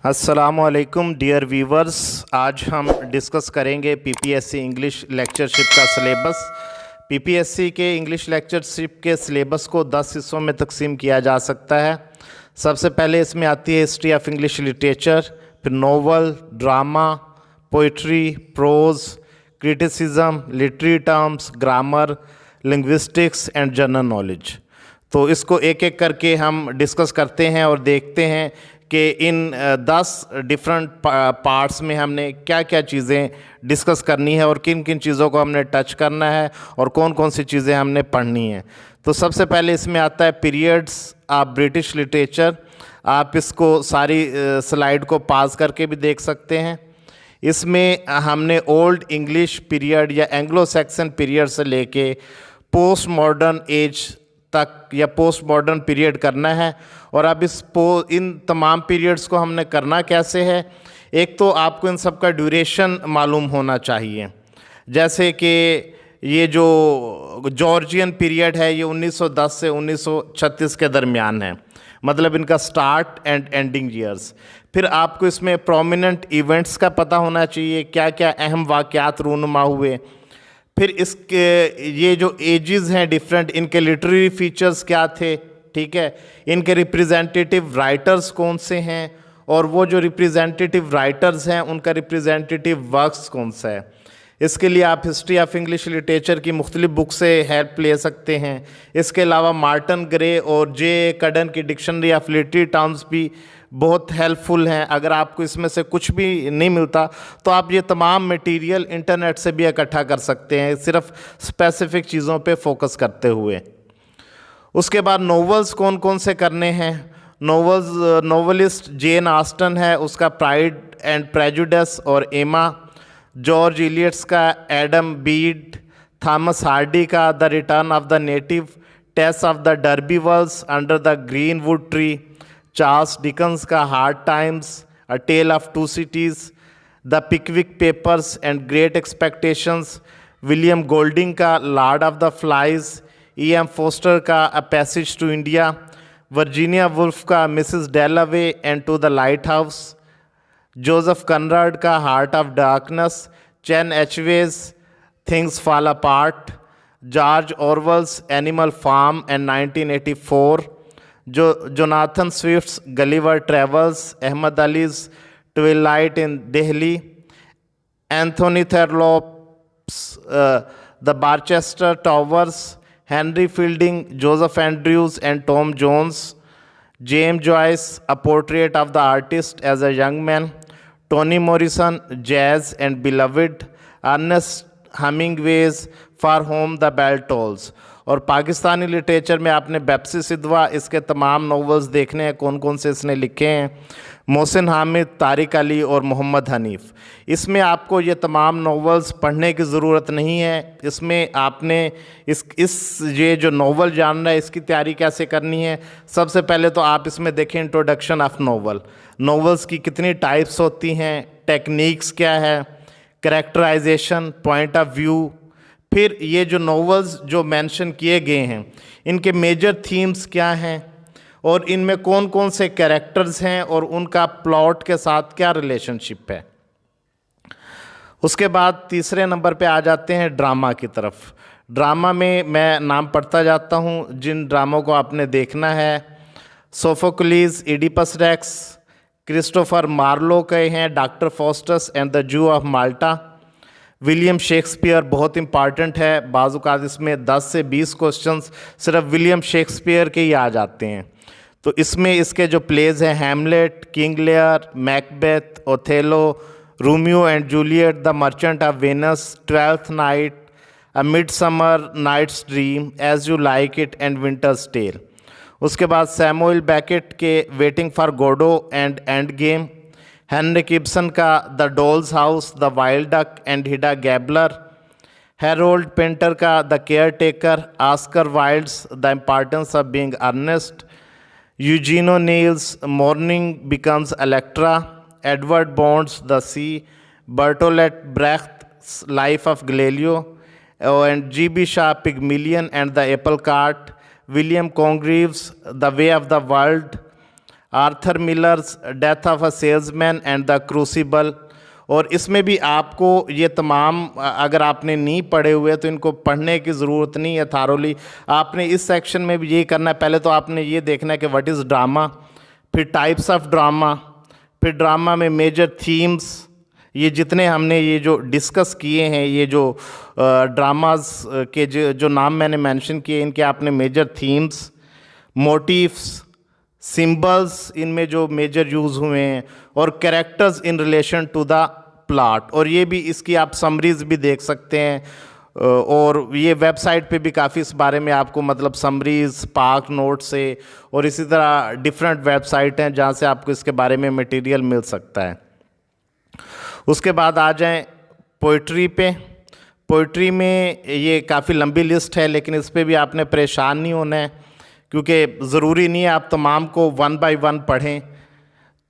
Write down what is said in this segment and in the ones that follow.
अस्सलामुअलैकुम dear viewers. आज हम डिस्कस करेंगे पीपीएससी इंग्लिश लेक्चरशिप का सिलेबस। पीपीएससी के इंग्लिश लेक्चरशिप के सिलेबस को 10 हिस्सों में तकसीम किया जा सकता है। सबसे पहले इसमें आती है हिस्ट्री ऑफ इंग्लिश लिटरेचर, फिर novel, drama, poetry, prose, criticism, literary terms, grammar, linguistics and general knowledge. तो इसको एक एक करके हम डिस्कस करते हैं और देखते हैं कि इन 10 डिफरेंट पार्ट्स में हमने क्या क्या चीज़ें डिस्कस करनी है और किन किन चीज़ों को हमने टच करना है और कौन कौन सी चीज़ें हमने पढ़नी है। तो सबसे पहले इसमें आता है पीरियड्स ऑफ ब्रिटिश लिटरेचर। आप इसको सारी स्लाइड को पास करके भी देख सकते हैं। इसमें हमने ओल्ड इंग्लिश पीरियड या एंग्लो सैक्सन पीरियड से लेके पोस्ट मॉडर्न एज तक या पोस्ट मॉडर्न पीरियड करना है। और अब इन तमाम पीरियड्स को हमने करना कैसे है। एक तो आपको इन सब का ड्यूरेशन मालूम होना चाहिए। जैसे कि ये जो जॉर्जियन पीरियड है ये 1910 से 1936 के दरमियान है, मतलब इनका स्टार्ट एंड एंडिंग ईयर्स। फिर आपको इसमें प्रोमिनेंट इवेंट्स का पता होना चाहिए, क्या क्या अहम वाक़यात रूनुमा हुए। फिर इसके ये जो एजेस हैं डिफरेंट, इनके लिटरेरी फीचर्स क्या थे, ठीक है, इनके रिप्रेजेंटेटिव राइटर्स कौन से हैं और वो जो रिप्रेजेंटेटिव राइटर्स हैं उनका रिप्रेजेंटेटिव वर्क्स कौन सा है। इसके लिए आप हिस्ट्री ऑफ इंग्लिश लिटरेचर की मुख्तलिफ बुक से हेल्प ले सकते हैं। इसके अलावा मार्टन ग्रे और जे कड़न की डिक्शनरी ऑफ लिटरेरी टर्म्स भी बहुत हेल्पफुल हैं। अगर आपको इसमें से कुछ भी नहीं मिलता तो आप ये तमाम मटेरियल इंटरनेट से भी इकट्ठा कर सकते हैं, सिर्फ स्पेसिफिक चीज़ों पे फोकस करते हुए। उसके बाद नोवेल्स कौन कौन से करने हैं। नोवेलिस्ट जेन ऑस्टन है, उसका प्राइड एंड प्रेजुडिस और एमा। जॉर्ज इलियट्स का एडम बीड। थॉमस हार्डी का the return of the native. Tess of the d'Urbervilles under the greenwood tree. Charles Dickens का hard times, a tale of two cities. The Pickwick papers and great expectations. William Golding का lord of the flies. E.M. Forster का a passage to India. Virginia Woolf का Mrs Dalloway and to the lighthouse. Joseph Conrad का heart of darkness. Chinua एचवेज things fall apart. George Orwell's animal farm and 1984। Jonathan Swift's Gulliver travels. Ahmed Ali's twilight in Delhi. Anthony Trollope's the Barchester towers. Henry Fielding, Joseph Andrews and Tom Jones. James Joyce, A Portrait of the Artist as a Young Man. Toni Morrison, Jazz and Beloved. Ernest Hemingway's For Whom the Bell Tolls. और Pakistani literature में आपने बेप्सी सिद्धवा, इसके तमाम novels देखने हैं कौन कौन से इसने लिखे हैं। मोहसिन हामिद, तारिक अली और मोहम्मद हनीफ। इसमें आपको ये तमाम नॉवेल्स पढ़ने की ज़रूरत नहीं है। इसमें आपने ये जो नॉवल जानना है इसकी तैयारी कैसे करनी है। सबसे पहले तो आप इसमें देखें इंट्रोडक्शन ऑफ नॉवल। नॉवेल्स की कितनी टाइप्स होती हैं, टेक्निक्स क्या है, कैरेक्टराइजेशन, पॉइंट ऑफ व्यू। फिर ये जो नॉवेल्स जो मेंशन किए गए हैं इनके मेजर थीम्स क्या हैं और इनमें कौन कौन से कैरेक्टर्स हैं और उनका प्लॉट के साथ क्या रिलेशनशिप है। उसके बाद तीसरे नंबर पे आ जाते हैं ड्रामा की तरफ। ड्रामा में मैं नाम पढ़ता जाता हूँ जिन ड्रामों को आपने देखना है। सोफोक्लीज, इडिपस रेक्स। क्रिस्टोफर मार्लो के हैं doctor Faustus and the zoo of Malta. William Shakespeare बहुत इंपॉर्टेंट है, बाज़-ओ-क़ात इसमें 10 से 20 क्वेश्चंस सिर्फ विलियम शेक्सपियर के ही आ जाते हैं। तो इसमें इसके जो प्लेज हैं Hamlet, king Lear, Macbeth, Othello, Romeo and Juliet, the merchant of Venice, twelfth night, a midsummer night's dream, as you like it and winter's tale. उसके बाद सैमुअल बेकेट के waiting for Godot and endgame. Henrik Ibsen का the doll's house, the wild duck and Hedda Gabler. Harold Pinter का the caretaker. Oscar Wilde's the importance of being Earnest. Eugene O'Neill's mourning becomes Electra. Edward Bond's the sea. Bertolt Brecht's life of Galileo and G.B. Shaw Pygmalion and the apple cart. William Congreve's the way of the world. Arthur Miller's death of a salesman and the crucible. और इसमें भी आपको ये तमाम अगर आपने नहीं पढ़े हुए तो इनको पढ़ने की ज़रूरत नहीं है थारोली। आपने इस सेक्शन में भी ये करना है, पहले तो आपने ये देखना है कि व्हाट इज़ ड्रामा, फिर टाइप्स ऑफ ड्रामा, फिर ड्रामा में मेजर थीम्स। ये जितने हमने ये जो डिस्कस किए हैं, ये जो ड्रामाज के जो नाम मैंने मेंशन किए, इनके आपने मेजर थीम्स, मोटिव्स, सिंबल्स इनमें जो मेजर यूज़ हुए हैं, और characters in relation to the plot. और ये भी इसकी आप समरीज भी देख सकते हैं, और ये वेबसाइट पे भी काफ़ी इस बारे में आपको मतलब समरीज स्पार्क नोट से, और इसी तरह डिफरेंट वेबसाइट हैं जहाँ से आपको इसके बारे में मटेरियल मिल सकता है। उसके बाद आ जाएं पोइट्री पे। पोइट्री में ये काफ़ी लंबी लिस्ट है, लेकिन इस पर भी आपने परेशान नहीं होना है, क्योंकि ज़रूरी नहीं है आप तमाम को वन बाय वन पढ़ें।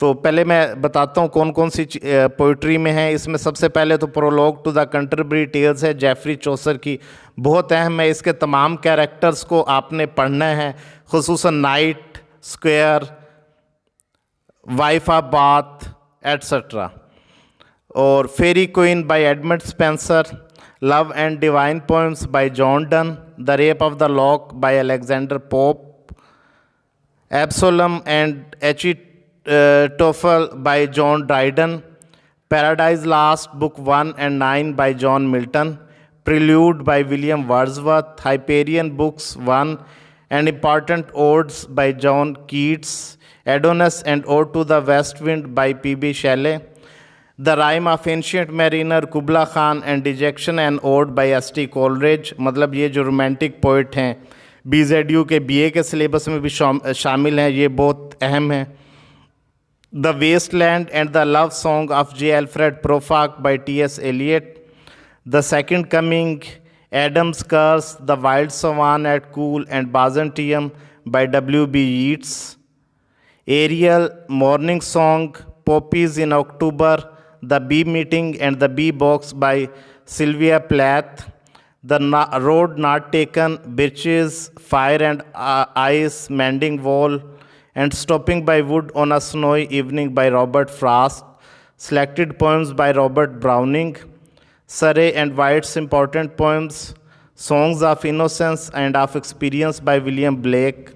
तो पहले मैं बताता हूँ कौन कौन सी पोइट्री में है। इसमें सबसे पहले तो prologue to the Canterbury Tales है, जेफरी चौसर की, बहुत अहम है। इसके तमाम कैरेक्टर्स को आपने पढ़ना है, खुसूसन knight, squire, wife of Bath etcetera. और faerie queen by Edmund Spenser, love and divine poems by John Donne, the rape of the lock by Alexander Pope, Absalom and Achitophel by John Dryden, paradise lost book 1 and 9 by John Milton, prelude by William Wordsworth, Hyperion books 1 and important odes by John Keats, Adonais and ode to the west wind by P B. शेले, the rime of ancient mariner Kubla Khan and dejection and ode by S T. Coleridge. मतलब ये जो romantic poet हैं BZU के BA के syllabus में भी शामिल हैं, ये बहुत अहम हैं। The wasteland and the love song of J. Alfred Prufrock by T.S. Eliot, the second coming, Adam's curse, the wild swans at Coole and Byzantium by W.B. Yeats, Ariel, morning song, poppies in October, the bee meeting and the bee box by Sylvia Plath, the road not taken, birches, fire and ice, mending wall, and stopping by wood on a snowy evening by Robert Frost, selected poems by Robert Browning, Surrey and White's important poems, songs of innocence and of experience by William Blake,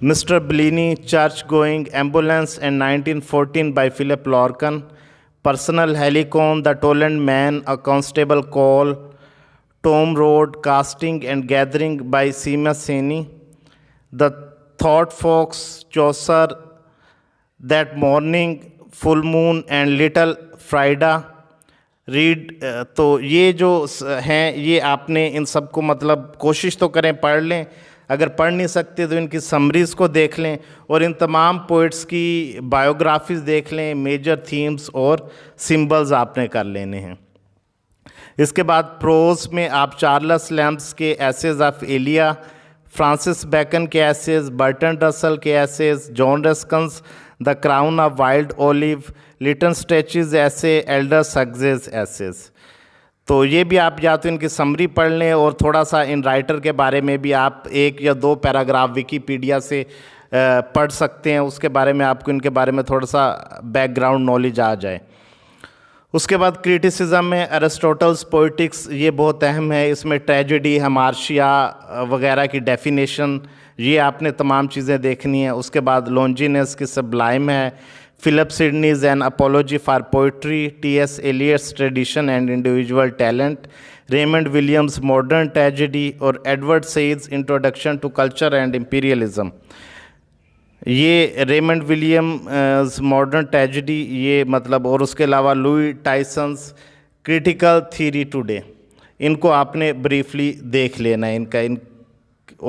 Mr. Bellini, Church Going, Ambulance and 1914 by Philip Larkin, Personal Helicon, The Toland Man, A Constable Call, Tom Road, Casting and Gathering by Seamus Heaney, The Thought Fox, Chaucer, That Morning, Full Moon and Little Frida, read. तो ये जो हैं ये आपने इन सबको मतलब कोशिश तो करें पढ़ लें, अगर पढ़ नहीं सकते तो इनकी समरीज़ को देख लें, और इन तमाम पोइट्स की बायोग्राफीज़ देख लें, मेजर थीम्स और सिंबल्स आपने कर लेने हैं। इसके बाद प्रोज में आप चार्ल्स लैम्प्स के essays of Elia, Francis Bacon के एसेज, बर्टन रसल के essays, John Ruskin's the Crown of Wild Olive, Lytton Strachey's ऐसे, एल्डर सक्सेस एसेज। तो ये भी आप या तो इनकी समरी पढ़ लें, और थोड़ा सा इन राइटर के बारे में भी आप 1 या 2 पैराग्राफ विकीपीडिया से पढ़ सकते हैं, उसके बारे में आपको इनके बारे में थोड़ा सा बैकग्राउंड नॉलेज आ जाए। उसके बाद क्रिटिसिज्म में एरिस्टोटल्स पोइटिक्स, ये बहुत अहम है। इसमें ट्रेजेडी, हमार्शिया वगैरह की डेफिनेशन, ये आपने तमाम चीज़ें देखनी है। उसके बाद लॉन्जिनस की सबलाइम है, Philip Sidney's an apology for poetry, T.S. Eliot's tradition and individual talent, Raymond Williams modern tragedy, और Edward Said's introduction to culture and imperialism. ये रेमंड विलियम्स मॉडर्न ट्रेजेडी ये मतलब, और उसके अलावा Lois Tyson's critical theory today, इनको आपने briefly देख लेना है इनका।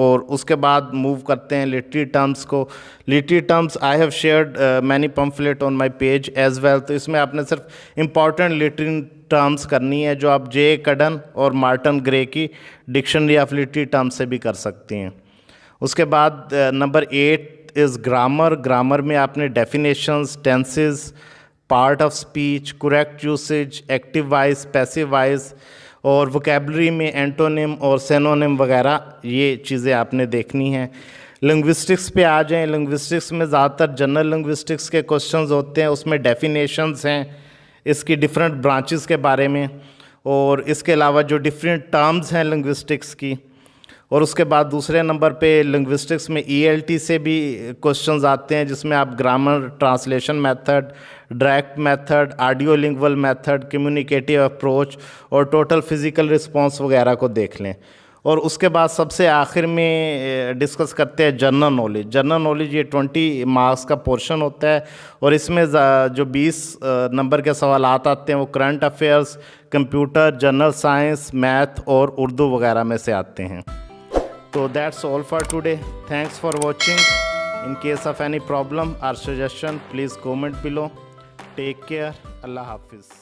और उसके बाद मूव करते हैं लिटरेरी टर्म्स को। Literary terms I have shared many pamphlet on my page as well. तो इसमें आपने सिर्फ इम्पॉर्टेंट लिटरेरी टर्म्स करनी है, जो आप J. Cudden और मार्टिन ग्रे की डिक्शनरी ऑफ लिटरेरी टर्म्स से भी कर सकती हैं। उसके बाद नंबर 8 इज़ ग्रामर। ग्रामर में आपने definitions, tenses, part of speech, correct usage, active voice, passive voice, और वोकेबलरी में एंटोनिम और सिनोनिम वगैरह, ये चीज़ें आपने देखनी हैं। लिंग्विस्टिक्स पे आ जाएं। लिंग्विस्टिक्स में ज़्यादातर जनरल लिंग्विस्टिक्स के क्वेश्चंस होते हैं, उसमें डेफिनेशंस हैं इसकी डिफरेंट ब्रांचेस के बारे में, और इसके अलावा जो डिफरेंट टर्म्स हैं लिंग्विस्टिक्स की। और उसके बाद दूसरे नंबर पे लिंग्विस्टिक्स में ELT से भी क्वेश्चंस आते हैं, जिसमें आप grammar, translation method, direct method, audio lingual method, communicative approach और टोटल फिजिकल रिस्पांस वगैरह को देख लें। और उसके बाद सबसे आखिर में डिस्कस करते हैं जनरल नॉलेज। जनरल नॉलेज ये 20 मार्क्स का पोर्शन होता है, और इसमें जो 20 नंबर के सवाल आते हैं वो current affairs, computer, general science, math और उर्दू वगैरह में से आते हैं। तो that's all for today. Thanks for watching. In case of any problem और suggestion please comment below. Take care. अल्लाह हाफिज़।